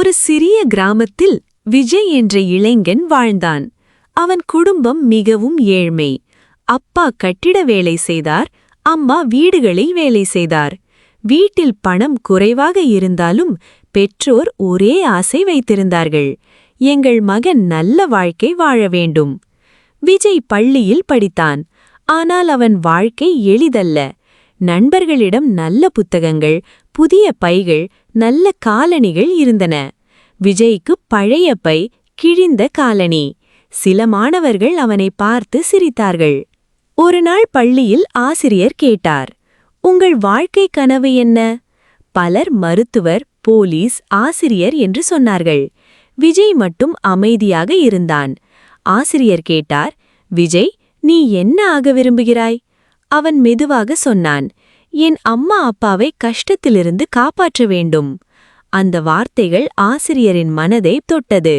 ஒரு சிறிய கிராமத்தில் விஜய் என்ற இளைஞன் வாழ்ந்தான். அவன் குடும்பம் மிகவும் ஏழ்மை. அப்பா கட்டிட வேலை செய்தார், அம்மா வீடுகளில் வேலை செய்தார். வீட்டில் பணம் குறைவாக இருந்தாலும் பெற்றோர் ஒரே ஆசை வைத்திருந்தார்கள்: எங்கள் மகன் நல்ல வாழ்க்கை வாழ வேண்டும். விஜய் பள்ளியில் படித்தான். ஆனால் அவன் வாழ்க்கை எளிதல்ல. நண்பர்களிடம் நல்ல புத்தகங்கள், புதிய பைகள், நல்ல காலணிகள் இருந்தன. விஜய்க்கு பழைய பை, கிழிந்த காலணி. சில மாணவர்கள் அவனை பார்த்து சிரித்தார்கள். ஒரு நாள் பள்ளியில் ஆசிரியர் கேட்டார்: உங்கள் வாழ்க்கை கனவு என்ன? பலர் மருத்துவர், போலீஸ், ஆசிரியர் என்று சொன்னார்கள். விஜய் மட்டும் அமைதியாக இருந்தான். ஆசிரியர் கேட்டார்: விஜய், நீ என்ன ஆக விரும்புகிறாய்? அவன் மெதுவாக சொன்னான்: என் அம்மா அப்பாவை கஷ்டத்திலிருந்து காப்பாற்ற வேண்டும். அந்த வார்த்தைகள் ஆசிரியரின் மனதை தொட்டது.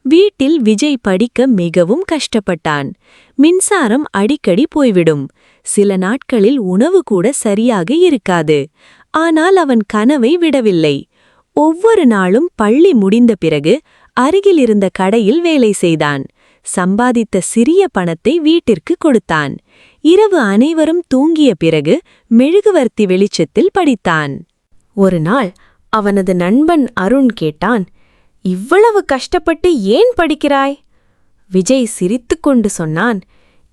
வீட்டில் விஜய் படிக்க மிகவும் கஷ்டப்பட்டான். மின்சாரம் அடிக்கடி போய்விடும். சில நாட்களில் உணவு கூட சரியாக இருக்காது. ஆனால் அவன் கனவை விடவில்லை. ஒவ்வொரு நாளும் பள்ளி முடிந்த பிறகு அருகில் இருந்த கடையில் வேலை செய்தான். சம்பாதித்த சிறிய பணத்தை வீட்டிற்கு கொடுத்தான். இரவு அனைவரும் தூங்கிய பிறகு மெழுகுவர்த்தி வெளிச்சத்தில் படித்தான். ஒரு நாள் அவனது நண்பன் அருண் கேட்டான்: இவ்வளவு கஷ்டப்பட்டு ஏன் படிக்கிறாய்? விஜய் சிரித்துக்கொண்டு சொன்னான்: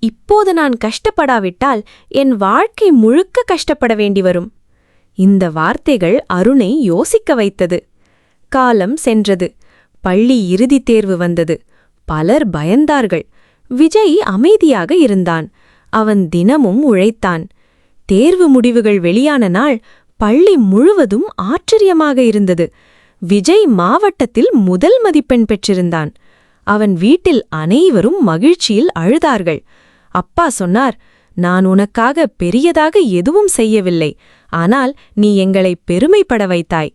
இப்போது நான் கஷ்டப்படாவிட்டால் என் வாழ்க்கை முழுக்க கஷ்டப்பட வேண்டி வரும். இந்த வார்த்தைகள் அருணை யோசிக்க வைத்தது. காலம் சென்றது. பள்ளி இறுதித் தேர்வு வந்தது. பலர் பயந்தார்கள். விஜய் அமைதியாக இருந்தான். அவன் தினமும் உழைத்தான். தேர்வு முடிவுகள் வெளியான நாள் பள்ளி முழுவதும் ஆச்சரியமாக இருந்தது. விஜய் மாவட்டத்தில் முதல் மதிப்பெண் பெற்றிருந்தான். அவன் வீட்டில் அனைவரும் மகிழ்ச்சியில் அழுதார்கள். அப்பா சொன்னார்: நான் உனக்காக பெரியதாக எதுவும் செய்யவில்லை, ஆனால் நீ எங்களை பெருமைப்பட வைத்தாய்.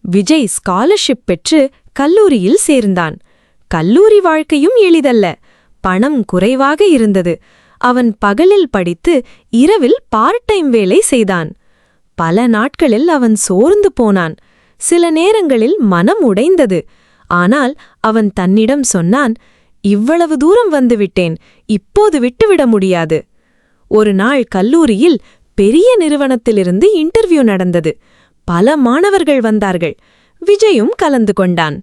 விஜய் ஸ்காலர்ஷிப் பெற்று கல்லூரியில் சேர்ந்தான். கல்லூரி வாழ்க்கையும் எளிதல்ல. பணம் குறைவாக இருந்தது. அவன் பகலில் படித்து இரவில் பார்ட் டைம் வேலை செய்தான். பல நாட்களில் அவன் சோர்ந்து போனான். சில நேரங்களில் மனம் உடைந்தது. ஆனால் அவன் தன்னிடம் சொன்னான்: இவ்வளவு தூரம் வந்துவிட்டேன், இப்போது விட்டுவிட முடியாது. ஒரு நாள் கல்லூரியில் பெரிய நிறுவனத்திலிருந்து இன்டர்வியூ நடந்தது. பல மாணவர்கள் வந்தார்கள். விஜயும் கலந்து கொண்டான்.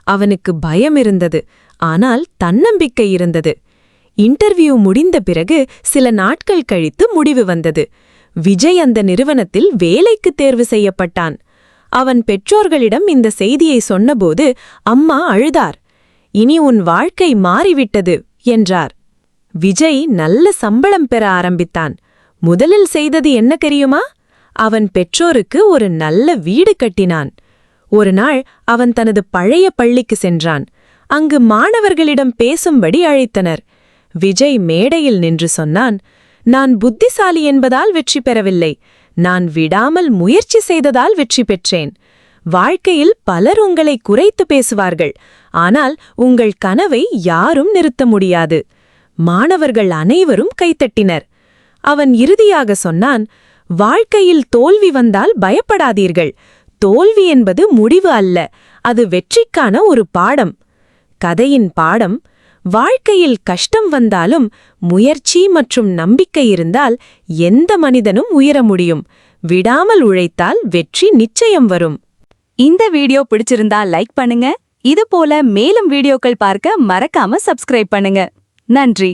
அவனுக்கு பயம் இருந்தது, ஆனால் தன்னம்பிக்கை இருந்தது. இன்டர்வியூ முடிந்த பிறகு சில நாட்கள் கழித்து முடிவு வந்தது. விஜய் அந்த நிறுவனத்தில் வேலைக்கு தேர்வு செய்யப்பட்டான். அவன் பெற்றோர்களிடம் இந்த செய்தியை சொன்னபோது அம்மா அழுதார். இனி உன் வாழ்க்கை மாறிவிட்டது என்றார். விஜய் நல்ல சம்பளம் பெற ஆரம்பித்தான். முதலில் செய்தது என்ன தெரியுமா? அவன் பெற்றோருக்கு ஒரு நல்ல வீடு கட்டினான். ஒரு நாள் அவன் தனது பழைய பள்ளிக்கு சென்றான். அங்கு மாணவர்களிடம் பேசும்படி அழைத்தனர். விஜய் மேடையில் நின்று சொன்னான்: நான் புத்திசாலி என்பதால் வெற்றி பெறவில்லை, நான் விடாமல் முயற்சி செய்ததால் வெற்றி பெற்றேன். வாழ்க்கையில் பலர் உங்களை குறைத்து பேசுவார்கள், ஆனால் உங்கள் கனவை யாரும் நிறுத்த முடியாது. மாணவர்கள் அனைவரும் கைத்தட்டினர். அவன் இறுதியாக சொன்னான்: வாழ்க்கையில் தோல்வி வந்தால் பயப்படாதீர்கள். தோல்வி என்பது முடிவு அல்ல, அது வெற்றிக்கான ஒரு பாடம். கதையின் பாடம்: வாழ்க்கையில் கஷ்டம் வந்தாலும் முயற்சி மற்றும் நம்பிக்கை இருந்தால் எந்த மனிதனும் உயர முடியும். விடாமல் உழைத்தால் வெற்றி நிச்சயம் வரும். இந்த வீடியோ பிடிச்சிருந்தா லைக் பண்ணுங்க. இது போல மேலும் வீடியோக்கள் பார்க்க மறக்காம சப்ஸ்கிரைப் பண்ணுங்க. நன்றி.